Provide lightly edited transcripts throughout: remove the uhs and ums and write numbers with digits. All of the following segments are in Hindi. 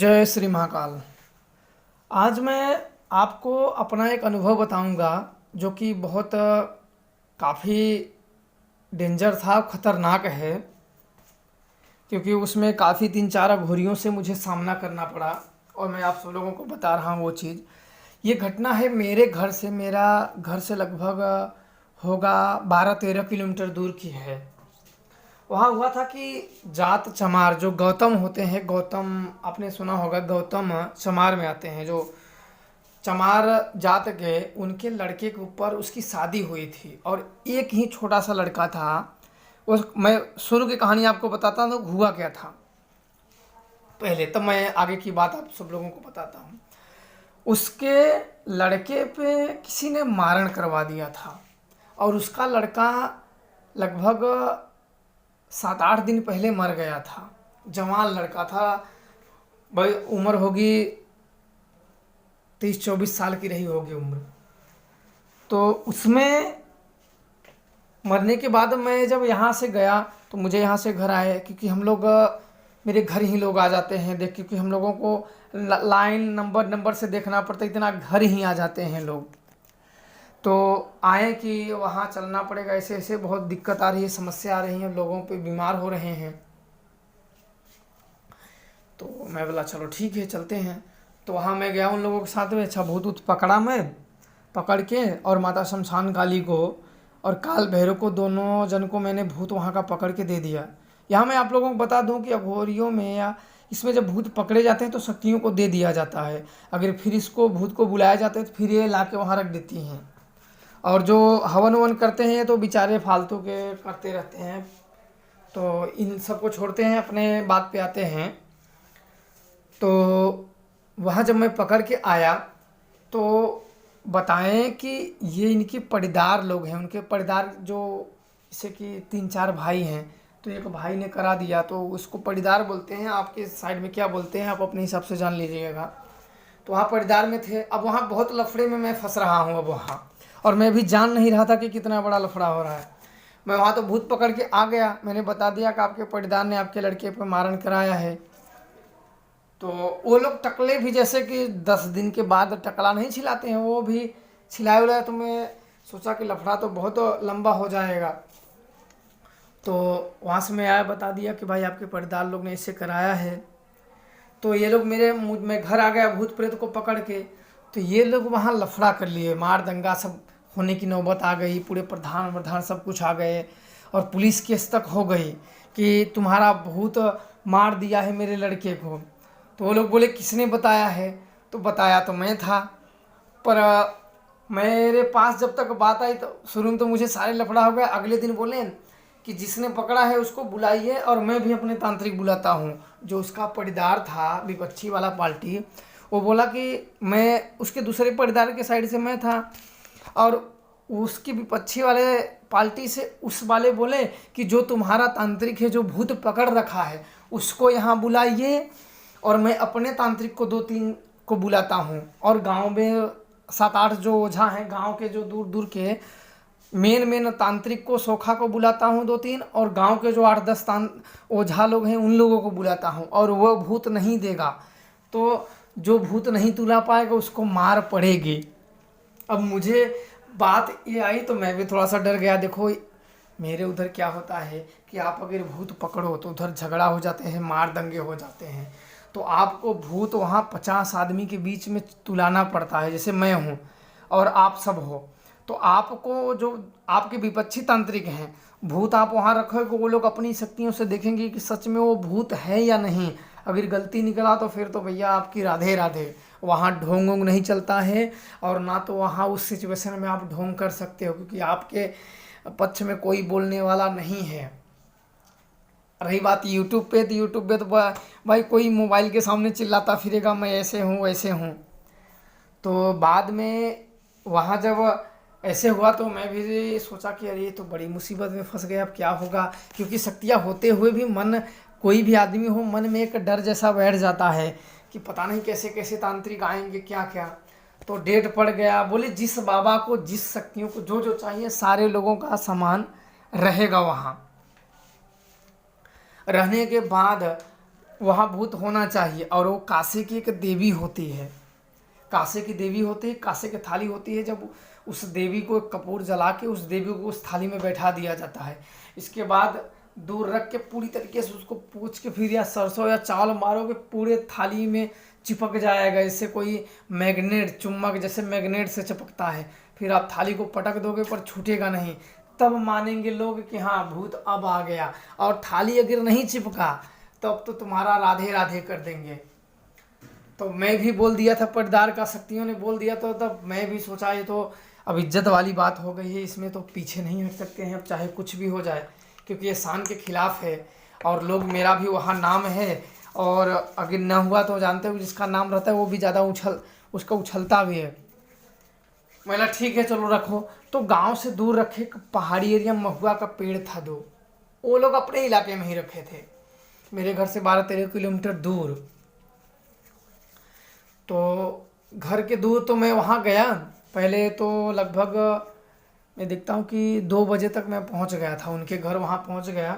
जय श्री महाकाल। आज मैं आपको अपना एक अनुभव बताऊंगा जो कि बहुत काफ़ी डेंजर था, खतरनाक है। क्योंकि उसमें काफ़ी 3-4 अघोरियों से मुझे सामना करना पड़ा और मैं आप सब लोगों को बता रहा हूँ वो चीज़। ये घटना है मेरे घर से, मेरा घर से लगभग होगा 12-13 किलोमीटर दूर की है। वहाँ हुआ था कि जात चमार जो गौतम होते हैं, गौतम आपने सुना होगा, गौतम चमार में आते हैं। जो चमार जात के उनके लड़के के ऊपर उसकी शादी हुई थी और एक ही छोटा सा लड़का था। उस मैं शुरू की कहानी आपको बताता हूँ हुआ क्या था पहले, तब मैं आगे की बात आप सब लोगों को बताता हूँ। उसके लड़के पे किसी ने मारण करवा दिया था और उसका लड़का लगभग 7-8 दिन पहले मर गया था। जवान लड़का था भाई, उम्र होगी 23-24 साल की रही होगी उम्र। तो उसमें मरने के बाद मैं जब यहाँ से गया तो मुझे यहाँ से घर आए, क्योंकि हम लोग मेरे घर ही लोग आ जाते हैं देख, क्योंकि हम लोगों को लाइन नंबर से देखना पड़ता है, इतना घर ही आ जाते हैं लोग। तो आए कि वहाँ चलना पड़ेगा, ऐसे ऐसे बहुत दिक्कत आ रही है, समस्या आ रही है, लोगों पे बीमार हो रहे हैं। तो मैं बोला चलो ठीक है चलते हैं। तो वहाँ मैं गया उन लोगों के साथ में। अच्छा, भूत ऊत पकड़ा मैं, पकड़ के और माता शमशान काली को और काल भैरव को, दोनों जन को मैंने भूत वहाँ का पकड़ के दे दिया। यहाँ मैं आप लोगों को बता दूँ कि अघोरियों में या इसमें जब भूत पकड़े जाते हैं तो शक्तियों को दे दिया जाता है। अगर फिर इसको भूत को बुलाया जाता है तो फिर ये ला के वहाँ रख देती हैं। और जो हवन ववन करते हैं तो बेचारे फालतू के करते रहते हैं, तो इन सबको छोड़ते हैं, अपने बात पे आते हैं। तो वहाँ जब मैं पकड़ के आया तो बताएं कि ये इनके पड़ीदार लोग हैं। उनके पड़ीदार जो जैसे कि 3-4 भाई हैं, तो एक भाई ने करा दिया तो उसको पड़ीदार बोलते हैं। आपके साइड में क्या बोलते हैं आप अपने हिसाब से जान लीजिएगा। तो वहाँ पड़ीदार में थे। अब वहाँ बहुत लफड़े में मैं फंस रहा हूँ अब वहाँ, और मैं भी जान नहीं रहा था कि कितना बड़ा लफड़ा हो रहा है। मैं वहाँ तो भूत पकड़ के आ गया, मैंने बता दिया कि आपके पड़ीदार ने आपके लड़के पर मारण कराया है। तो वो लोग टकले भी, जैसे कि 10 दिन के बाद टकला नहीं छिलाते हैं, वो भी छिलाए उलाए। तो मैं सोचा कि लफड़ा तो बहुत लंबा हो जाएगा। तो वहाँ से मैं आया, बता दिया कि भाई आपके पर्दार लोग ने इससे कराया है। तो ये लोग मेरे मुझ में घर आ गया भूत प्रेत को पकड़ के। तो ये लोग वहाँ लफड़ा कर लिए, मार दंगा सब होने की नौबत आ गई। पूरे प्रधान सब कुछ आ गए और पुलिस केस तक हो गई कि तुम्हारा भूत मार दिया है मेरे लड़के को। तो वो लोग बोले किसने बताया है? तो बताया तो मैं था, पर मेरे पास जब तक बात आई तो शुरू में तो मुझे सारे लफड़ा हो गया। अगले दिन बोले कि जिसने पकड़ा है उसको बुलाइए और मैं भी अपने तांत्रिक बुलाता हूँ। जो उसका पड़ीदार था विपक्षी वाला पार्टी, वो बोला कि मैं उसके दूसरे पड़ीदार के साइड से मैं था, और उसकी विपक्षी वाले पार्टी से उस वाले बोले कि जो तुम्हारा तांत्रिक है जो भूत पकड़ रखा है उसको यहाँ बुलाइए, और मैं अपने तांत्रिक को 2-3 को बुलाता हूँ। और गांव में 7-8 जो ओझा हैं गांव के, जो दूर दूर के मेन तांत्रिक को, सोखा को बुलाता हूँ 2-3, और गांव के जो 8-10 ओझा लोग हैं उन लोगों को बुलाता हूँ। और वो भूत नहीं देगा तो जो भूत नहीं तुला पाएगा उसको मार पड़ेगी। अब मुझे बात ये आई तो मैं भी थोड़ा सा डर गया। देखो मेरे उधर क्या होता है कि आप अगर भूत पकड़ो तो उधर झगड़ा हो जाते हैं, मार दंगे हो जाते हैं। तो आपको भूत वहाँ 50 आदमी के बीच में तुलाना पड़ता है, जैसे मैं हूँ और आप सब हो। तो आपको जो आपके विपक्षी तांत्रिक हैं, भूत आप वहाँ रखोगे, वो लोग अपनी शक्तियों से देखेंगे कि सच में वो भूत है या नहीं। अगर गलती निकला तो फिर तो भैया आपकी राधे राधे। वहाँ ढोंग वोंग नहीं चलता है, और ना तो वहाँ उस सिचुएशन में आप ढोंग कर सकते हो, क्योंकि आपके पक्ष में कोई बोलने वाला नहीं है। रही बात यूट्यूब पे, तो यूट्यूब पे तो भाई कोई मोबाइल के सामने चिल्लाता फिरेगा मैं ऐसे हूँ वैसे हूँ। तो बाद में वहाँ जब ऐसे हुआ तो मैं भी सोचा कि अरे ये तो बड़ी मुसीबत में फंस गया, अब क्या होगा। क्योंकि शक्तियाँ होते हुए भी मन, कोई भी आदमी हो, मन में एक डर जैसा बैठ जाता है कि पता नहीं कैसे कैसे तांत्रिक आएंगे, क्या क्या। तो डेट पड़ गया, बोले जिस बाबा को जिस शक्तियों को जो जो चाहिए सारे लोगों का सामान रहेगा वहाँ। रहने के बाद वहाँ भूत होना चाहिए। और वो कासे की एक देवी होती है, कासे की देवी होती है, कासे की थाली होती है। जब उस देवी को कपूर जला के उस देवी को उस थाली में बैठा दिया जाता है, इसके बाद दूर रख के पूरी तरीके से उसको पूछ के फिर या सरसों या चावल मारोगे, पूरे थाली में चिपक जाएगा। इससे कोई मैग्नेट, चुम्बक जैसे मैग्नेट से चिपकता है। फिर आप थाली को पटक दोगे पर छूटेगा नहीं, तब मानेंगे लोग कि हाँ भूत अब आ गया। और थाली अगर नहीं चिपका तब तो तुम्हारा राधे राधे कर देंगे। तो मैं भी बोल दिया था, पटदार का शक्तियों ने बोल दिया, तो तब मैं भी सोचा ये तो अब इज्जत वाली बात हो गई है, इसमें तो पीछे नहीं हट सकते हैं, अब चाहे कुछ भी हो जाए, क्योंकि ये शान के खिलाफ है। और लोग, मेरा भी वहाँ नाम है, और अगर न हुआ तो जानते हो जिसका नाम रहता है वो भी ज़्यादा उसका उछलता भी है। मैंने ठीक है चलो रखो। तो गांव से दूर रखे, एक पहाड़ी एरिया महुआ का पेड़ था दो, वो लोग अपने इलाके में ही रखे थे, मेरे घर से 12-13 किलोमीटर दूर। तो घर के दूर तो मैं वहाँ गया। पहले तो लगभग मैं देखता हूँ कि 2 बजे तक मैं पहुँच गया था उनके घर, वहाँ पहुँच गया।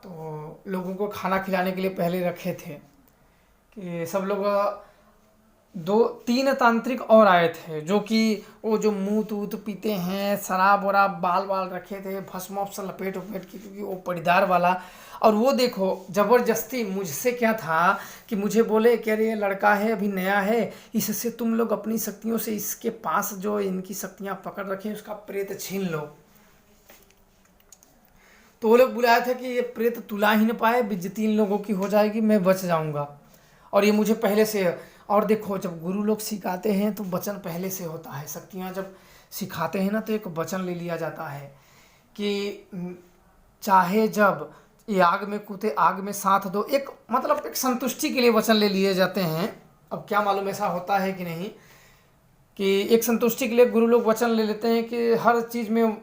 तो लोगों को खाना खिलाने के लिए पहले रखे थे कि सब लोग, 2-3 तांत्रिक और आए थे, जो कि वो जो मूत ऊत पीते हैं, शराब वराब, बाल बाल रखे थे, भस्म वस्म लपेट उपेट के, क्योंकि वो पड़ीदार वाला। और वो देखो ज़बरदस्ती मुझसे क्या था कि मुझे बोले कि अरे ये लड़का है अभी नया है, इससे तुम लोग अपनी शक्तियों से इसके पास जो इनकी शक्तियाँ पकड़ रखे उसका प्रेत छीन लो। तो वो लोग बुलाया था कि ये प्रेत तुला ही न पाए, बेइज्जती इन लोगों की हो जाएगी, मैं बच जाऊंगा। और ये मुझे पहले से। और देखो जब गुरु लोग सिखाते हैं तो वचन पहले से होता है, शक्तियाँ जब सिखाते हैं ना तो एक वचन ले लिया जाता है कि चाहे जब ये आग में कूदे आग में साथ दो, एक मतलब एक संतुष्टि के लिए वचन ले लिए जाते हैं। अब क्या मालूम ऐसा होता है कि नहीं, कि एक संतुष्टि के लिए गुरु लोग वचन ले लेते हैं कि हर चीज़ में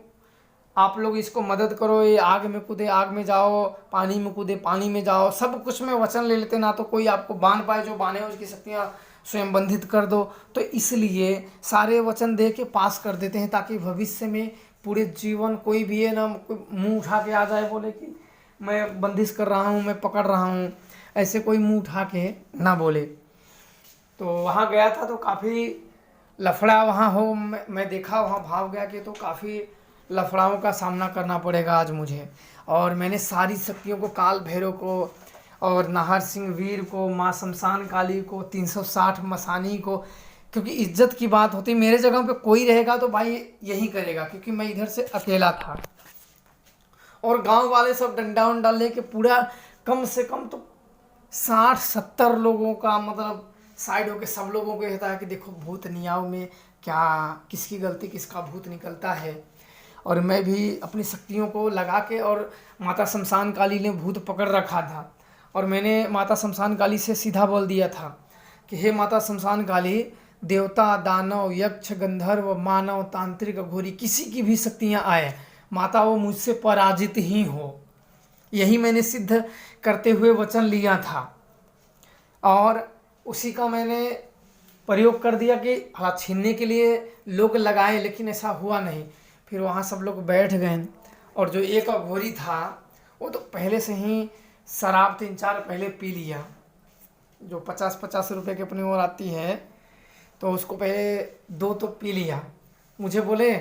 आप लोग इसको मदद करो, ये आग में कूदे आग में जाओ, पानी में कूदे पानी में जाओ, सब कुछ में वचन ले लेते, ना तो कोई आपको बांध पाए, जो बांधे उसकी शक्तियाँ स्वयं बंधित कर दो। तो इसलिए सारे वचन दे के पास कर देते हैं, ताकि भविष्य में पूरे जीवन कोई भी है ना कोई मुंह उठा के आ जाए बोले कि मैं बंदिश कर रहा हूँ, मैं पकड़ रहा हूँ, ऐसे कोई मुंह उठा के ना बोले। तो वहाँ गया था तो काफ़ी लफड़ा वहाँ हो, मैं देखा वहाँ, भाव गया कि तो काफ़ी लफड़ाओं का सामना करना पड़ेगा आज मुझे। और मैंने सारी शक्तियों को, काल भैरव को और नाहर सिंह वीर को, माँ शमशान काली को, 360 मसानी को, क्योंकि इज्जत की बात होती, मेरे जगह पे कोई रहेगा तो भाई यही करेगा, क्योंकि मैं इधर से अकेला था। और गांव वाले सब डंडा उंडा लेके पूरा कम से कम तो 60-70 लोगों का मतलब साइड होके सब लोगों को कहता है कि देखो भूत नियाव में क्या, किसकी गलती किसका भूत निकलता है। और मैं भी अपनी शक्तियों को लगा के, और माता शमशान काली ने भूत पकड़ रखा था, और मैंने माता शमशान काली से सीधा बोल दिया था कि हे माता शमशान काली, देवता दानव यक्ष गंधर्व मानव तांत्रिक घोरी किसी की भी शक्तियाँ आए माता, वो मुझसे पराजित ही हो। यही मैंने सिद्ध करते हुए वचन लिया था, और उसी का मैंने प्रयोग कर दिया कि हाँ छीनने के लिए लोग लगाए, लेकिन ऐसा हुआ नहीं। फिर वहाँ सब लोग बैठ गए, और जो एक अघोरी था वो तो पहले से ही शराब 3-4 पहले पी लिया, जो 50-50 रुपए की अपनी ओर आती है, तो उसको पहले 2 तो पी लिया। मुझे बोले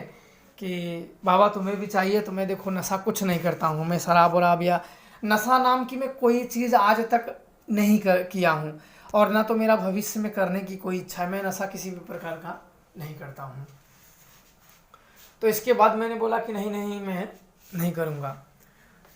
कि बाबा तुम्हें भी चाहिए, तो मैं देखो नशा कुछ नहीं करता हूँ, मैं शराब वराब या नशा नाम की मैं कोई चीज़ आज तक नहीं किया हूँ, और ना तो मेरा भविष्य में करने की कोई इच्छा है, मैं नशा किसी भी प्रकार का नहीं करता हूँ। तो इसके बाद मैंने बोला कि नहीं नहीं मैं नहीं करूँगा।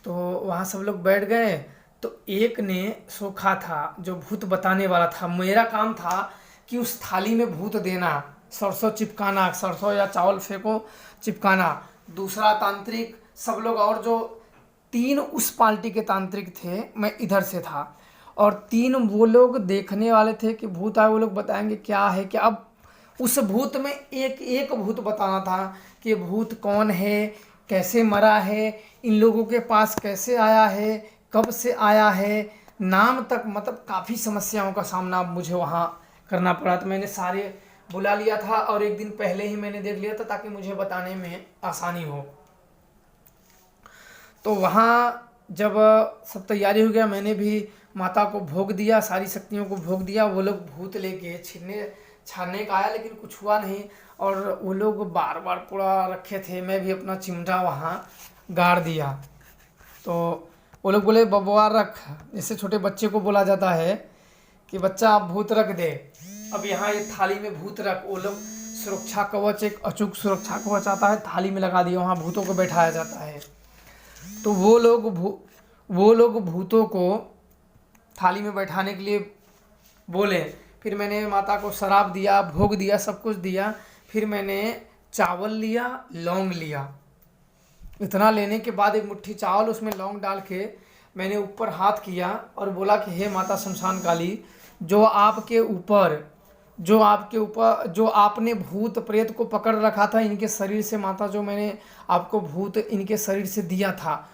तो वहाँ सब लोग बैठ गए, तो एक ने सोखा था जो भूत बताने वाला था, मेरा काम था कि उस थाली में भूत देना, सरसों चिपकाना, सरसों या चावल फेंको चिपकाना। दूसरा तांत्रिक सब लोग, और जो 3 उस पार्टी के तांत्रिक थे, मैं इधर से था, और 3 वो लोग देखने वाले थे कि भूत आए, वो लोग बताएंगे क्या है क्या। अब उस भूत में एक एक भूत बताना था कि भूत कौन है, कैसे मरा है, इन लोगों के पास कैसे आया है, कब से आया है, नाम तक, मतलब काफ़ी समस्याओं का सामना मुझे वहाँ करना पड़ा। तो मैंने सारे बुला लिया था, और एक दिन पहले ही मैंने देख लिया था ताकि मुझे बताने में आसानी हो। तो वहाँ जब सब तैयारी हो गया, मैंने भी माता को भोग दिया, सारी शक्तियों को भोग दिया। वो लोग भूत लेके छानने का आया, लेकिन कुछ हुआ नहीं। और वो लोग बार बार पूरा रखे थे, मैं भी अपना चिमटा वहाँ गाड़ दिया। तो वो लोग बोले बबुआ रख, जैसे छोटे बच्चे को बोला जाता है कि बच्चा आप भूत रख दे, अब यहाँ ये थाली में भूत रख। वो लोग सुरक्षा कवच, एक अचूक सुरक्षा कवच आता है, थाली में लगा दिया, वहाँ भूतों को बैठाया जाता है। तो वो लोग भूतों को थाली में बैठाने के लिए बोले। फिर मैंने माता को शराब दिया, भोग दिया, सब कुछ दिया। फिर मैंने चावल लिया, लौंग लिया। इतना लेने के बाद एक मुट्ठी चावल, उसमें लौंग डाल के मैंने ऊपर हाथ किया और बोला कि हे माता शमशान काली, जो आपने भूत प्रेत को पकड़ रखा था इनके शरीर से, माता जो मैंने आपको भूत इनके शरीर से दिया था,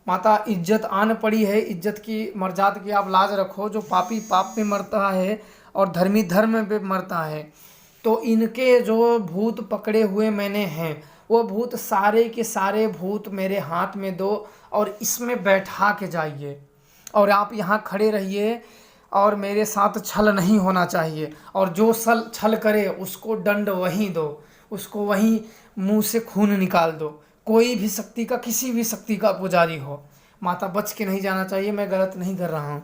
माता इज्जत आन पड़ी है, इज्जत की मर्यादा की आप लाज रखो। जो पापी पाप में मरता है और धर्मी धर्म में मरता है, तो इनके जो भूत पकड़े हुए मैंने हैं, वो भूत सारे के सारे भूत मेरे हाथ में दो और इसमें बैठा के जाइए, और आप यहाँ खड़े रहिए और मेरे साथ छल नहीं होना चाहिए। और जो छल करे उसको दंड वहीं दो, उसको वहीं मुंह से खून निकाल दो। कोई भी शक्ति का, किसी भी शक्ति का पुजारी हो, माता बच के नहीं जाना चाहिए, मैं गलत नहीं कर रहा हूँ।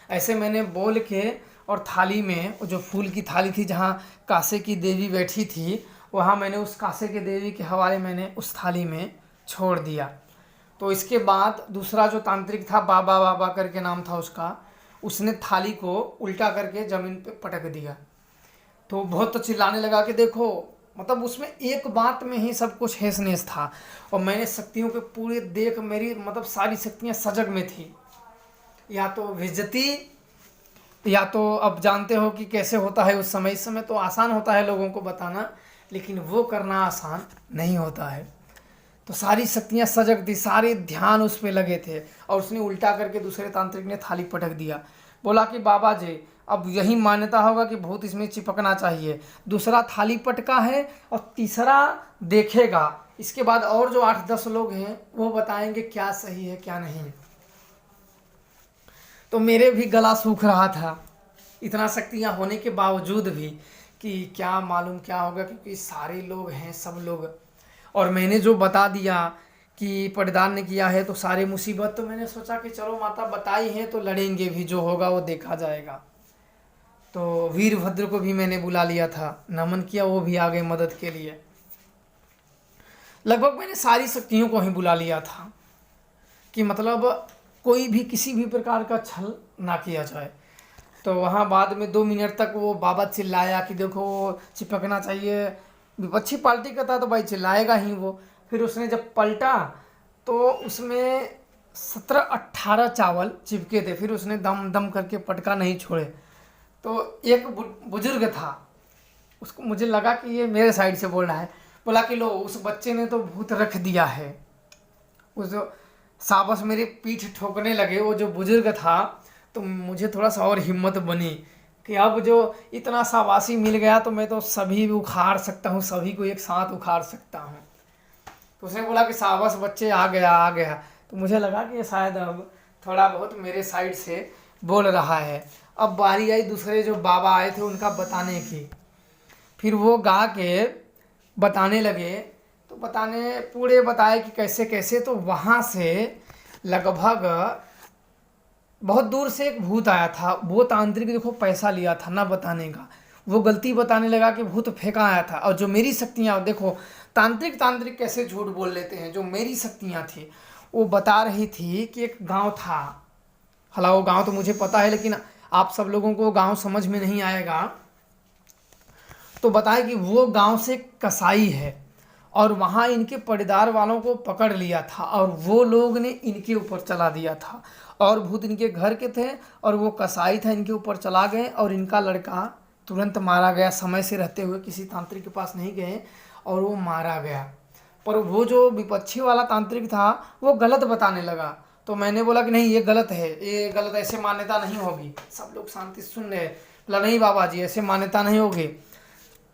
ऐसे मैंने बोल के, और थाली में जो फूल की थाली थी जहाँ कासे की देवी बैठी थी, वहाँ मैंने उस कासे की देवी के हवाले मैंने उस थाली में छोड़ दिया। तो इसके बाद दूसरा जो तांत्रिक था, बाबा बाबा करके नाम था उसका, उसने थाली को उल्टा करके ज़मीन पे पटक दिया। तो बहुत चिल्लाने लगा कि देखो, मतलब उसमें एक बात में ही सब कुछ हेस नेस था। और मैंने शक्तियों के पूरे देख, मेरी मतलब सारी शक्तियाँ सजग में थी। या तो बेइज्जती, या तो अब जानते हो कि कैसे होता है उस समय। इस समय तो आसान होता है लोगों को बताना, लेकिन वो करना आसान नहीं होता है। तो सारी शक्तियाँ सजग थी, सारे ध्यान उस पर लगे थे। और उसने उल्टा करके दूसरे तांत्रिक ने थाली पटक दिया। बोला कि बाबा जी, अब यही मान्यता होगा कि भूत इसमें चिपकना चाहिए। दूसरा थाली पटका है और तीसरा देखेगा। इसके बाद और जो 8-10 लोग हैं वो बताएंगे क्या सही है क्या नहीं। तो मेरे भी गला सूख रहा था, इतना शक्तियाँ होने के बावजूद भी, कि क्या मालूम क्या होगा, क्योंकि सारे लोग हैं, सब लोग। और मैंने जो बता दिया कि पटदान ने किया है तो सारे मुसीबत, तो मैंने सोचा कि चलो माता बताई है तो लड़ेंगे भी, जो होगा वो देखा जाएगा। तो वीरभद्र को भी मैंने बुला लिया था, नमन किया, वो भी आ गए मदद के लिए। लगभग मैंने सारी शक्तियों को ही बुला लिया था कि मतलब कोई भी किसी भी प्रकार का छल ना किया जाए। तो वहाँ बाद में 2 मिनट तक वो बाबा चिल्लाया कि देखो चिपकना चाहिए। विपक्षी पार्टी का था तो भाई चिल्लाएगा ही वो। फिर उसने जब पलटा तो उसमें 17-18 चावल चिपके थे। फिर उसने दम दम करके पटका, नहीं छोड़े। तो एक बुजुर्ग था, उसको मुझे लगा कि ये मेरे साइड से बोल रहा है। बोला कि लो, उस बच्चे ने तो भूत रख दिया है। उस जो साबस मेरी पीठ ठोकने लगे वो जो बुजुर्ग था, तो मुझे थोड़ा सा और हिम्मत बनी कि अब जो इतना शाबाशी मिल गया तो मैं तो सभी उखाड़ सकता हूँ, सभी को एक साथ उखाड़ सकता हूँ। तो उसने बोला कि शाबाश बच्चे, आ गया आ गया। तो मुझे लगा कि ये शायद अब थोड़ा बहुत मेरे साइड से बोल रहा है। अब बारी आई दूसरे जो बाबा आए थे उनका बताने की। फिर वो गा के बताने लगे, तो पूरे बताए कि कैसे कैसे। तो वहाँ से लगभग बहुत दूर से एक भूत आया था। वो तांत्रिक देखो पैसा लिया था ना बताने का, वो गलती बताने लगा कि भूत फेंका आया था। और जो मेरी शक्तियाँ, देखो तांत्रिक कैसे झूठ बोल लेते हैं। जो मेरी शक्तियाँ थी वो बता रही थी कि एक गांव था। हालांकि वो गांव तो मुझे पता है, लेकिन आप सब लोगों को गांव समझ में नहीं आएगा। तो बताए कि वो गांव से कसाई है और वहाँ इनके पड़ेदार वालों को पकड़ लिया था और वो लोग ने इनके ऊपर चला दिया था। और भूत इनके घर के थे और वो कसाई था, इनके ऊपर चला गए और इनका लड़का तुरंत मारा गया। समय से रहते हुए किसी तांत्रिक के पास नहीं गए और वो मारा गया। पर वो जो विपक्षी वाला तांत्रिक था वो गलत बताने लगा। तो मैंने बोला कि नहीं, ये गलत है, ये गलत, ऐसे मान्यता नहीं होगी। सब लोग शांति से सुन रहे। बोला नहीं बाबा जी, ऐसे मान्यता नहीं होगी।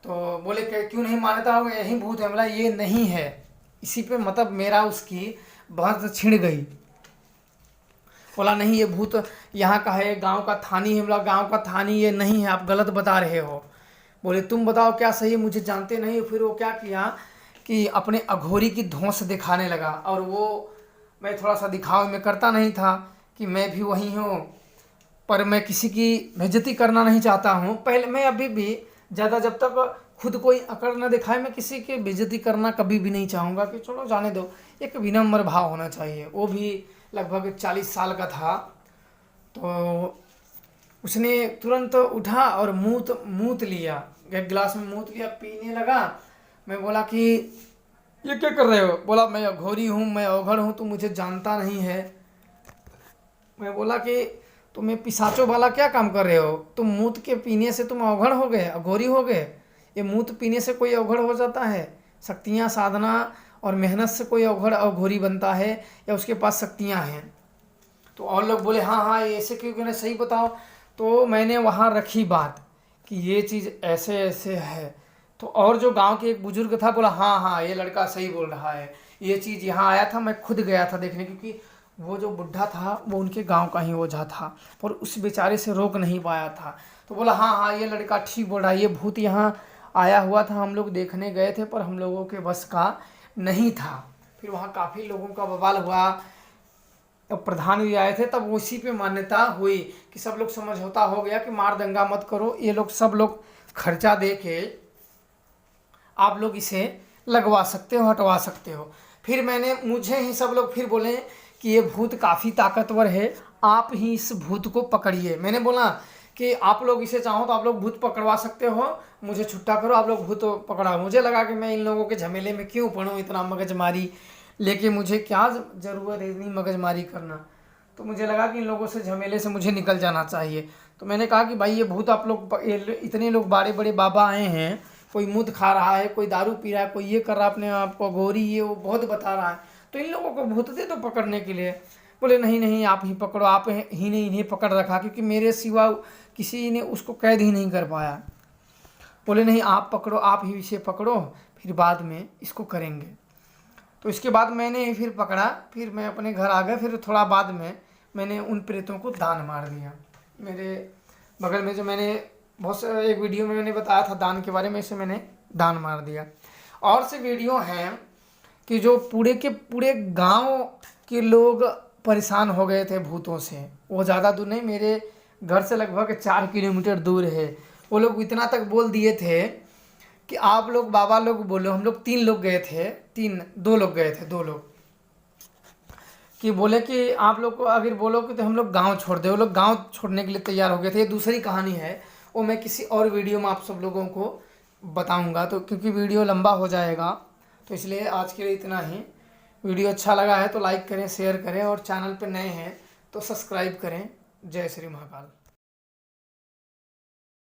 तो बोले क्यों नहीं मान्यता होगी, यही भूत है। बोला ये नहीं है। इसी पे मतलब मेरा उसकी बहुत छिड़ गई। बोला नहीं ये भूत यहाँ का है, गांव का थानी है। बोला गांव का थानी ये नहीं है, आप गलत बता रहे हो। बोले तुम बताओ क्या सही है, मुझे जानते नहीं। फिर वो क्या किया कि अपने अघोरी की धौंस दिखाने लगा। और वो मैं थोड़ा सा दिखावा में करता नहीं था कि मैं भी वही हूँ, पर मैं किसी की बेइज्जती करना नहीं चाहता हूँ। पहले मैं अभी भी ज़्यादा जब तक खुद कोई अकड़ न दिखाए, मैं किसी की बेइज्जती करना कभी भी नहीं चाहूँगा कि चलो जाने दो। एक विनम्र भाव होना चाहिए। वो भी लगभग 40 साल का था। तो उसने तुरंत उठा और मूत लिया, एक गिलास में मूत लिया, पीने लगा। मैं बोला कि ये क्या कर रहे हो? बोला मैं अघोरी हूँ, मैं अवघड़ हूँ, तू मुझे जानता नहीं है। मैं बोला कि तुम्हें पिशाचों वाला क्या काम कर रहे हो? तुम मूत के पीने से तुम अवघड़ हो गए, अघोरी हो गए? ये मूत पीने से कोई अवघड़ हो जाता है? शक्तियाँ साधना और मेहनत से कोई अवघड़ अघोरी बनता है, या उसके पास शक्तियाँ हैं? तो और लोग बोले हाँ हाँ ये ऐसे क्यों कहना, सही बताओ। तो मैंने वहाँ रखी बात कि ये चीज़ ऐसे ऐसे है। तो और जो गांव के एक बुजुर्ग था बोला हाँ हाँ ये लड़का सही बोल रहा है, ये चीज़ यहाँ आया था, मैं खुद गया था देखने, क्योंकि वो जो बुढ़ा था वो उनके गांव का ही ओझा था, पर उस बेचारे से रोक नहीं पाया था। तो बोला हाँ हाँ ये लड़का ठीक बोल रहा है, ये भूत यहाँ आया हुआ था, हम लोग देखने गए थे, पर हम लोगों के बस का नहीं था। फिर वहाँ काफ़ी लोगों का बवाल हुआ, अब प्रधान भी आए थे, तब उसी पे मान्यता हुई कि सब लोग समझौता हो गया कि मार दंगा मत करो, ये लोग सब लोग खर्चा दे के आप लोग इसे लगवा सकते हो, हटवा सकते हो। फिर मुझे ही सब लोग फिर बोले कि ये भूत काफ़ी ताकतवर है, आप ही इस भूत को पकड़िए। मैंने बोला कि आप लोग इसे चाहो तो आप लोग भूत पकड़वा सकते हो, मुझे छुट्टा करो, आप लोग भूत पकड़ाओ। मुझे लगा कि मैं इन लोगों के झमेले में क्यों पढ़ूँ, इतना मगजमारी लेके मुझे क्या ज़रूरत है इतनी मगजमारी करना। तो मुझे लगा कि इन लोगों से झमेले से मुझे निकल जाना चाहिए। तो मैंने कहा कि भाई ये भूत आप लोग इतने लोग बड़े बड़े बाबा आए हैं, कोई मूत खा रहा है, कोई दारू पी रहा है, कोई ये कर रहा है, अपने आप को गोरी ये वो बहुत बता रहा है, तो इन लोगों को भूत दे दो पकड़ने के लिए। बोले नहीं नहीं आप ही पकड़ो, आप ही ने इन्हें पकड़ रखा, क्योंकि मेरे सिवा किसी ने उसको कैद ही नहीं कर पाया। बोले नहीं आप पकड़ो, आप ही इसे पकड़ो, फिर बाद में इसको करेंगे। तो इसके बाद मैंने फिर पकड़ा, फिर मैं अपने घर आ गया। फिर थोड़ा बाद में मैंने उन प्रेतों को दान मार दिया। मेरे बगल में जो मैंने एक वीडियो में मैंने बताया था दान के बारे में, इसे मैंने दान मार दिया। और से वीडियो हैं कि जो पूरे के पूरे गांव के लोग परेशान हो गए थे भूतों से। वो ज़्यादा दूर नहीं, मेरे घर से लगभग 4 किलोमीटर दूर है। वो लोग इतना तक बोल दिए थे कि आप लोग बाबा लोग बोलो, हम लोग 3 लोग गए थे, 2 लोग गए थे, 2 लोग कि बोले कि आप लोग को अगर बोलोगे तो हम लोग गांव छोड़ दे। वो लोग गांव छोड़ने के लिए तैयार हो गए थे। ये दूसरी कहानी है, वो मैं किसी और वीडियो में आप सब लोगों को बताऊंगा, तो क्योंकि वीडियो लंबा हो जाएगा, तो इसलिए आज के लिए इतना ही। वीडियो अच्छा लगा है तो लाइक करें, शेयर करें, और चैनल पर नए हैं तो सब्सक्राइब करें। जय श्री महाकाल।